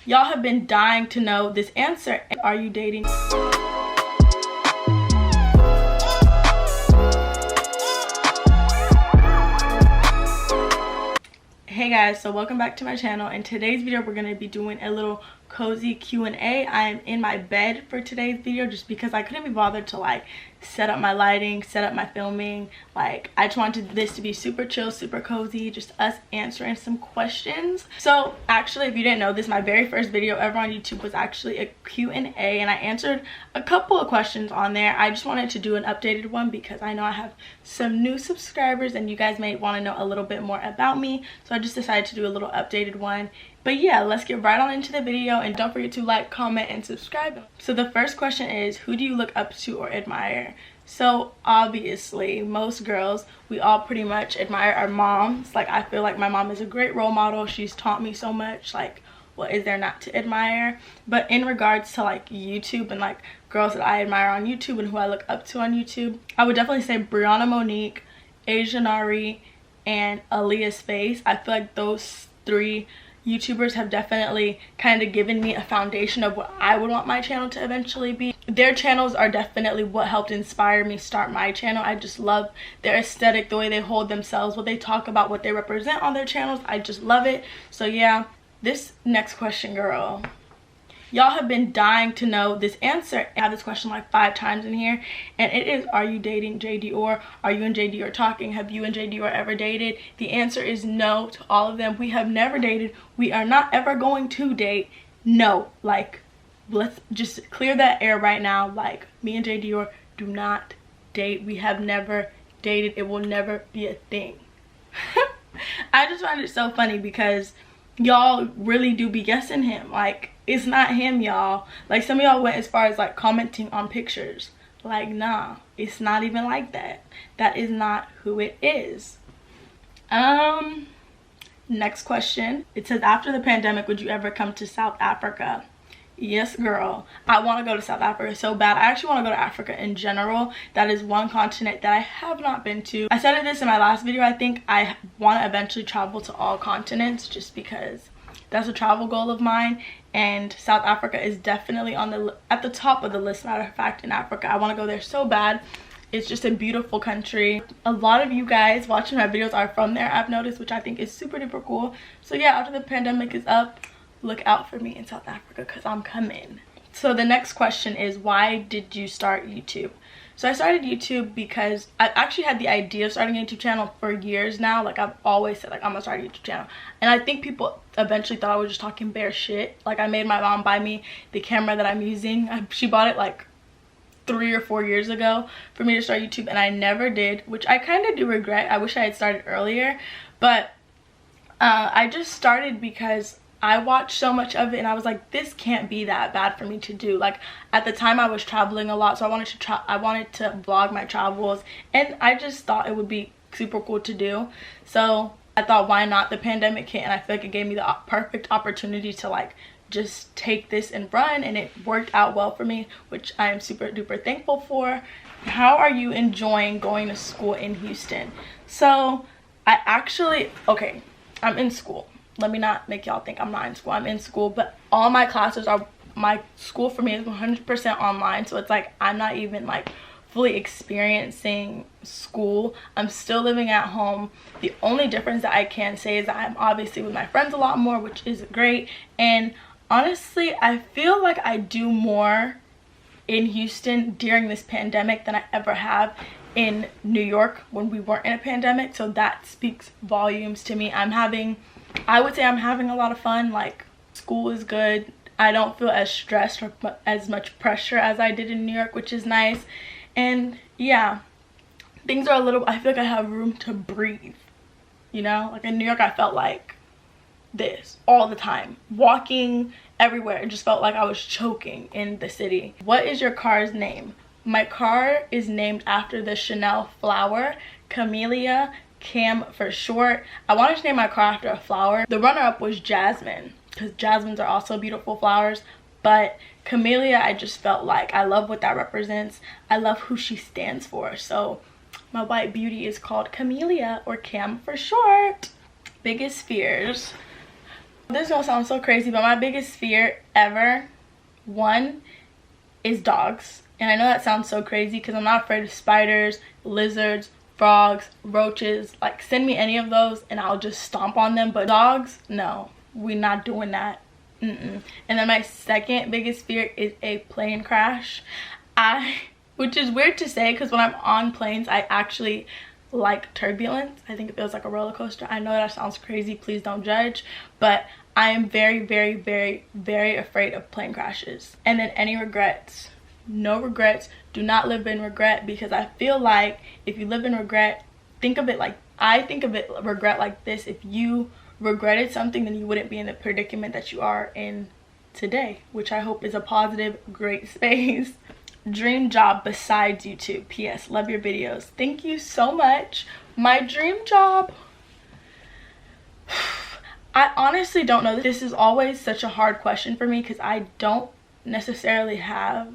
Y'all have been dying to know this answer. Are you dating? Hey guys, so welcome back to my channel. In today's video we're going to be doing a little cozy Q&A. I am in my bed for today's video just because I couldn't be bothered to like set up my lighting, set up my filming. Like, I just wanted this to be super chill, super cozy, just us answering some questions. So actually, if you didn't know, this my very first video ever on YouTube was actually a Q&A, and I answered a couple of questions on there. I just wanted to do an updated one because I know I have some new subscribers and you guys may want to know a little bit more about me, so I just decided to do a little updated one. But yeah, let's get right on into the video, and don't forget to like, comment, and subscribe. So the first question is, who do you look up to or admire? So obviously, most girls, we all pretty much admire our moms. Like, I feel like my mom is a great role model. She's taught me so much. Like, what is there not to admire? But in regards to like YouTube and like girls that I admire on YouTube and who I look up to on YouTube, I would definitely say Brianna Monique, Asia Nari, and Aaliyah's Face. I feel like those three YouTubers have definitely kind of given me a foundation of what I would want my channel to eventually be. Their channels are definitely what helped inspire me start my channel. I just love their aesthetic, the way they hold themselves, what they talk about, what they represent on their channels. I just love it. So yeah, this next question, girl, y'all have been dying to know this answer. I have this question like 5 times in here, and it is, are you dating J Dior? Are you and J Dior talking? Have you and J Dior ever dated? The answer is no to all of them. We have never dated. We are not ever going to date. No, like, let's just clear that air right now. Like, me and J Dior do not date. We have never dated. It will never be a thing. I just find it so funny because y'all really do be guessing him. Like, it's not him, y'all. Like, some of y'all went as far as like commenting on pictures. Like, nah, it's not even like that. That is not who it is. Next question. It says, after the pandemic, would you ever come to South Africa? Yes, girl. I want to go to South Africa so bad. I actually want to go to Africa in general. That is one continent that I have not been to. I said this in my last video. I think I want to eventually travel to all continents just because that's a travel goal of mine, and South Africa is definitely on at the top of the list. Matter of fact, in Africa, I want to go there so bad. It's just a beautiful country. A lot of you guys watching my videos are from there, I've noticed, which I think is super duper cool. So yeah, after the pandemic is up, look out for me in South Africa because I'm coming. So the next question is, why did you start YouTube? So I started YouTube because I actually had the idea of starting a YouTube channel for years now. Like, I've always said, like, I'm gonna start a YouTube channel. And I think people eventually thought I was just talking bare shit. Like, I made my mom buy me the camera that I'm using. She bought it like 3 or 4 years ago for me to start YouTube, and I never did, which I kind of do regret. I wish I had started earlier. But I just started because I watched so much of it and I was like, this can't be that bad for me to do. Like, at the time I was traveling a lot, so I wanted to vlog my travels, and I just thought it would be super cool to do. So I thought, why not? The pandemic hit, and I feel like it gave me the perfect opportunity to like just take this and run, and it worked out well for me, which I am super duper thankful for. How are you enjoying going to school in Houston? So I'm in school. Let me not make y'all think I'm not in school. I'm in school, but all my classes are, my school for me is 100% online, so it's like I'm not even like fully experiencing school. I'm still living at home. The only difference that I can say is that I'm obviously with my friends a lot more, which is great. And honestly, I feel like I do more in Houston during this pandemic than I ever have in New York when we weren't in a pandemic. So that speaks volumes to me. I would say I'm having a lot of fun. Like, school is good. I don't feel as stressed or as much pressure as I did in New York, which is nice. And yeah, things are I feel like I have room to breathe, you know? Like, in New York, I felt like this all the time. Walking everywhere, it just felt like I was choking in the city. What is your car's name? My car is named after the Chanel flower, Camellia, Cam for short. I wanted to name my car after a flower. The runner-up was Jasmine, because jasmines are also beautiful flowers, but Camellia, I just felt like I love what that represents. I love who she stands for. So my white beauty is called Camellia, or Cam for short. Biggest fears. This is gonna sound so crazy, but my biggest fear ever, one, is dogs. And I know that sounds so crazy because I'm not afraid of spiders, lizards, frogs, roaches. Like, send me any of those and I'll just stomp on them. But dogs, no, we're not doing that. And then my second biggest fear is a plane crash. Which is weird to say because when I'm on planes, I actually like turbulence. I think it feels like a roller coaster. I know that sounds crazy, please don't judge, but I am very, very, very, very afraid of plane crashes. And then any regrets. No regrets. Do not live in regret, because I feel like if you live in regret, think of it like, I think of it regret like this: if you regretted something, then you wouldn't be in the predicament that you are in today, which I hope is a positive, great space. Dream job besides YouTube. PS, love your videos. Thank you so much. My dream job, I honestly don't know. This is always such a hard question for me because I don't necessarily have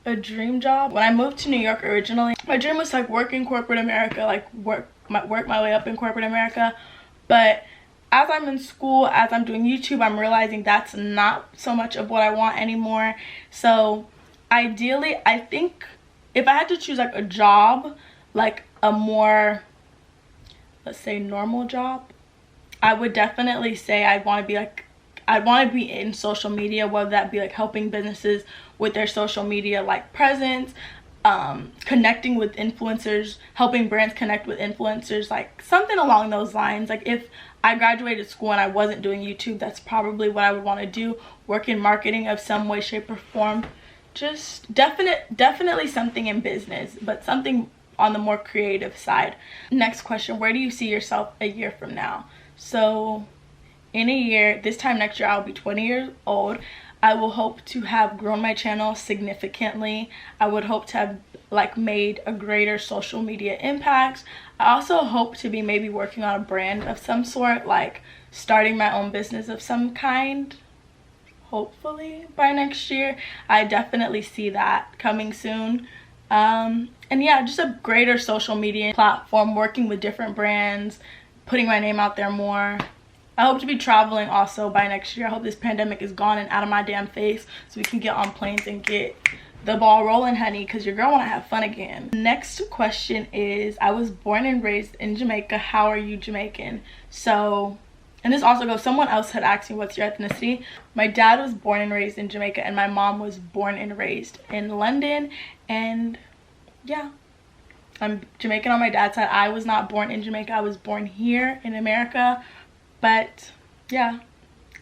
a dream job. When I moved to New York originally, my dream was like work in corporate America, like work my way up in corporate America. But as I'm in school, as I'm doing YouTube, I'm realizing that's not so much of what I want anymore. So ideally, I think if I had to choose like a job, like a more, let's say, normal job, I would definitely say I'd want to be in social media, whether that be like helping businesses with their social media like presence, connecting with influencers, helping brands connect with influencers, like something along those lines. Like if I graduated school and I wasn't doing YouTube, that's probably what I would want to do. Work in marketing of some way, shape, or form. Just definitely something in business, but something on the more creative side. Next question: where do you see yourself a year from now? So in a year, this time next year, I'll be 20 years old. I will hope to have grown my channel significantly. I would hope to have like made a greater social media impact. I also hope to be maybe working on a brand of some sort, like starting my own business of some kind, hopefully by next year. I definitely see that coming soon. And yeah, just a greater social media platform, working with different brands, putting my name out there more. I hope to be traveling also by next year. I hope this pandemic is gone and out of my damn face so we can get on planes and get the ball rolling, honey, because your girl want to have fun again. Next question is, I was born and raised in Jamaica. How are you Jamaican? So, and this also goes, someone else had asked me what's your ethnicity. My dad was born and raised in Jamaica and my mom was born and raised in London. And yeah, I'm Jamaican on my dad's side. I was not born in Jamaica. I was born here in America. But yeah,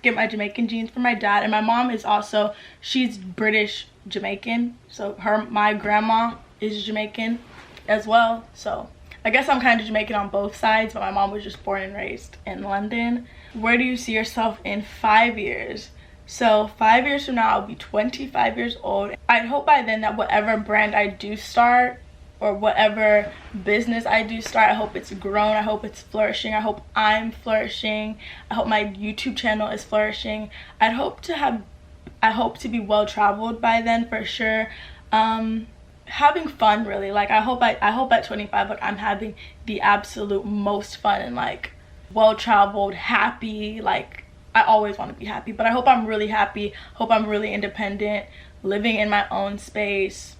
get my Jamaican genes from my dad. And my mom is also, she's British Jamaican. So my grandma is Jamaican as well. So I guess I'm kind of Jamaican on both sides, but my mom was just born and raised in London. Where do you see yourself in 5 years? So 5 years from now, I'll be 25 years old. I'd hope by then that whatever brand I do start, or whatever business I do start, I hope it's grown. I hope it's flourishing. I hope I'm flourishing. I hope my YouTube channel is flourishing. I hope to be well traveled by then for sure. Having fun, really. Like I hope at 25, like I'm having the absolute most fun and like well traveled, happy. Like I always want to be happy, but I hope I'm really happy. Hope I'm really independent, living in my own space,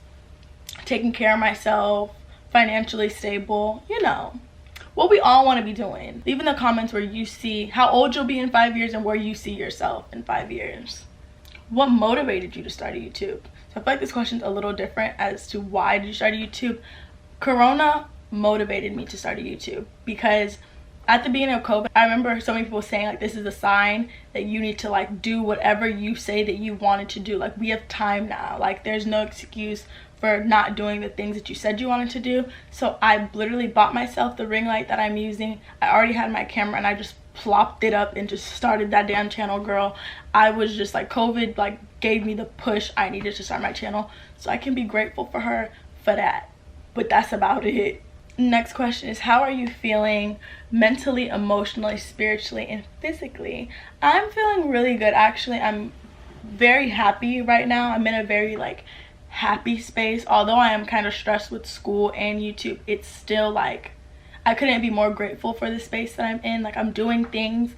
taking care of myself, financially stable, you know, what we all want to be doing. Leave in the comments where you see how old you'll be in 5 years and where you see yourself in 5 years. What motivated you to start a YouTube? So I feel like this question's a little different as to why did you start a YouTube. Corona motivated me to start a YouTube because at the beginning of COVID, I remember so many people saying like this is a sign that you need to like do whatever you say that you wanted to do. Like we have time now. Like there's no excuse for not doing the things that you said you wanted to do. So I literally bought myself the ring light that I'm using. I already had my camera and I just plopped it up and just started that damn channel, girl. I was just like, COVID like gave me the push I needed to start my channel. So I can be grateful for her for that. But that's about it. Next question is, how are you feeling mentally, emotionally, spiritually, and physically? I'm feeling really good, actually. I'm very happy right now. I'm in a very like happy space. Although I am kind of stressed with school and YouTube, it's still like I couldn't be more grateful for the space that I'm in. Like I'm doing things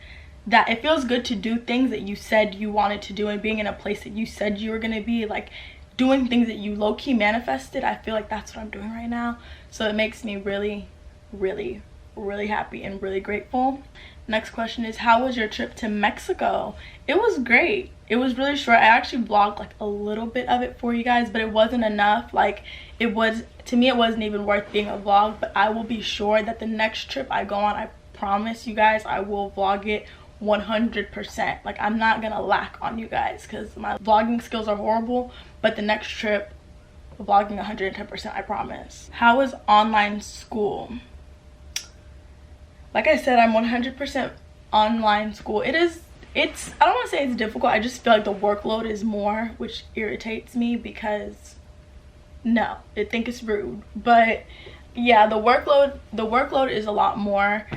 that it feels good to do things that you said you wanted to do, and being in a place that you said you were going to be, like doing things that you low-key manifested. I feel like that's what I'm doing right now, so it makes me really, really, really happy and really grateful. Next question is, how was your trip to Mexico? It was great. It was really short. I actually vlogged like a little bit of it for you guys, but it wasn't enough. Like, it was, to me, it wasn't even worth being a vlog. But I will be sure that the next trip I go on, I promise you guys, I will vlog it 100%. Like, I'm not gonna lack on you guys because my vlogging skills are horrible, but the next trip, vlogging 110%, I promise. How is online school? Like I said, I'm 100% online school. It's I don't want to say it's difficult. I just feel like the workload is more, which irritates me because no, I think it's rude. But yeah, the workload is a lot more.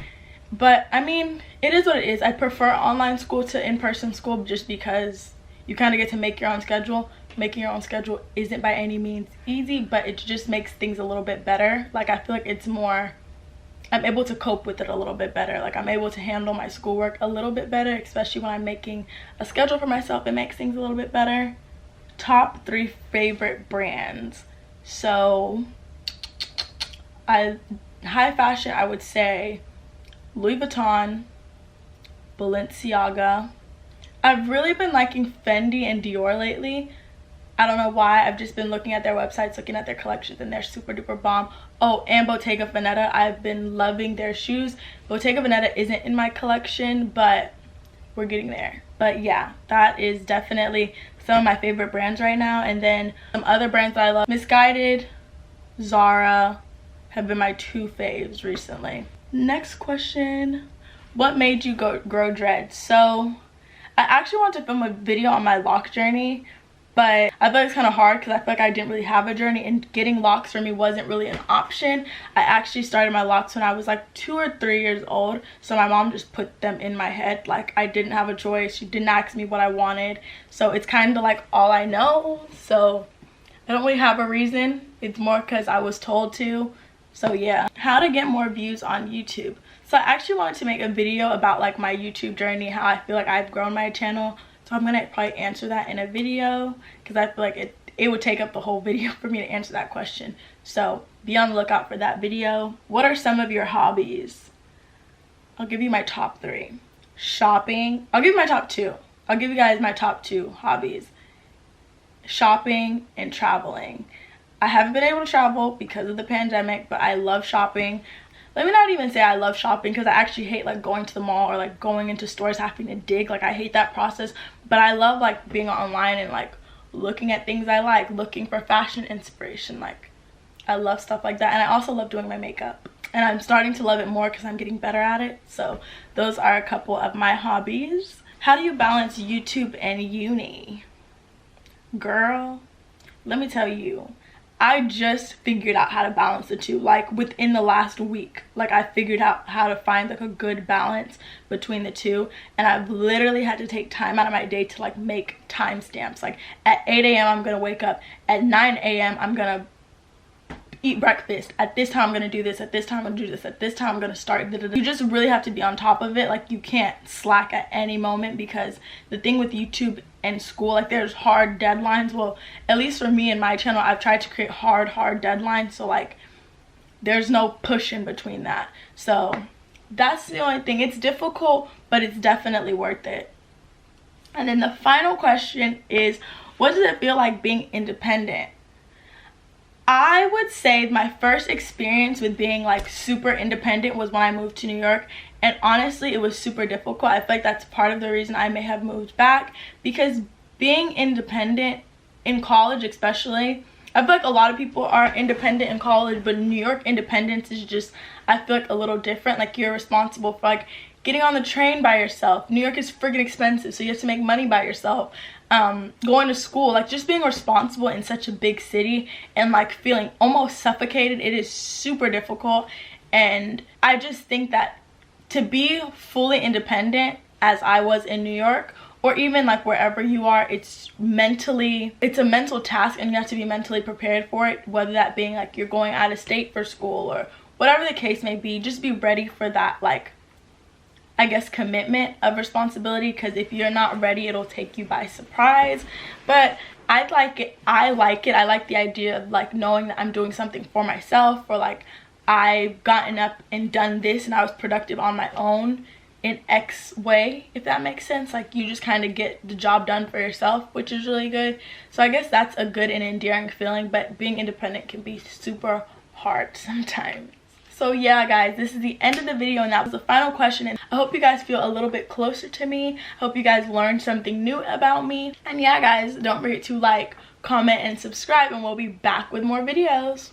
But I mean, it is what it is. I prefer online school to in-person school just because you kind of get to make your own schedule. Making your own schedule isn't by any means easy, but it just makes things a little bit better. Like, I feel like it's more, I'm able to cope with it a little bit better. Like, I'm able to handle my schoolwork a little bit better, especially when I'm making a schedule for myself. It makes things a little bit better. Top 3 favorite brands. So, high fashion, I would say Louis Vuitton, Balenciaga. I've really been liking Fendi and Dior lately. I don't know why. I've just been looking at their websites, looking at their collections, and they're super duper bomb. Oh, and Bottega Veneta. I've been loving their shoes. Bottega Veneta isn't in my collection, but we're getting there. But yeah, that is definitely some of my favorite brands right now. And then some other brands that I love. Missguided, Zara have been my 2 faves recently. Next question. What made you grow dreads? So I actually wanted to film a video on my lock journey, but I feel like it's kind of hard because I feel like I didn't really have a journey, and getting locks for me wasn't really an option. I actually started my locks when I was like 2 or 3 years old, so my mom just put them in my head. Like, I didn't have a choice. She didn't ask me what I wanted, so it's kind of like all I know. So I don't really have a reason. It's more because I was told to. So yeah. How to get more views on YouTube. So I actually wanted to make a video about like my YouTube journey, how I feel like I've grown my channel. So I'm gonna probably answer that in a video because I feel like it would take up the whole video for me to answer that question. So be on the lookout for that video. What are some of your hobbies? I'll give you my top 3. Shopping. I'll give you my top 2. I'll give you guys my top 2 hobbies. Shopping and traveling. I haven't been able to travel because of the pandemic, but I love shopping. Let me not even say I love shopping because I actually hate like going to the mall or like going into stores having to dig. Like, I hate that process. But I love like being online and like looking at things I like, looking for fashion inspiration. Like, I love stuff like that. And I also love doing my makeup. And I'm starting to love it more because I'm getting better at it. So those are a couple of my hobbies. How do you balance YouTube and uni? Girl, let me tell you. I just figured out how to balance the 2, like within the last week. Like, I figured out how to find like a good balance between the 2, and I've literally had to take time out of my day to like make timestamps. Like, at 8 a.m. I'm gonna wake up, at 9 a.m. I'm gonna eat breakfast, at this time I'm gonna do this, at this time I'm gonna do this, at this time I'm gonna start da, da, da. You just really have to be on top of it. Like, you can't slack at any moment, because the thing with YouTube and school, like, there's hard deadlines. Well, at least for me and my channel, I've tried to create hard deadlines, so like there's no push in between that. So that's the only thing. It's difficult, but it's definitely worth it. And then the final question is, what does it feel like being independent? I would say my first experience with being like super independent was when I moved to New York, and honestly it was super difficult. I feel like that's part of the reason I may have moved back, because being independent in college especially, I feel like a lot of people are independent in college, but New York independence is just, I feel like, a little different. Like, you're responsible for like getting on the train by yourself. New York is freaking expensive, so you have to make money by yourself. Going to school, like, just being responsible in such a big city and like feeling almost suffocated, it is super difficult. And I just think that to be fully independent, as I was in New York, or even like wherever you are, it's a mental task, and you have to be mentally prepared for it, whether that being like you're going out of state for school or whatever the case may be. Just be ready for that like I guess, commitment of responsibility, because if you're not ready, it'll take you by surprise. But I like it. I like the idea of like knowing that I'm doing something for myself, or like I've gotten up and done this and I was productive on my own in X way, if that makes sense. Like you just kind of get the job done for yourself, which is really good. So I guess that's a good and endearing feeling, but being independent can be super hard sometimes. So yeah guys, this is the end of the video, and that was the final question, and I hope you guys feel a little bit closer to me. I hope you guys learned something new about me. And yeah guys, don't forget to like, comment, and subscribe, and we'll be back with more videos.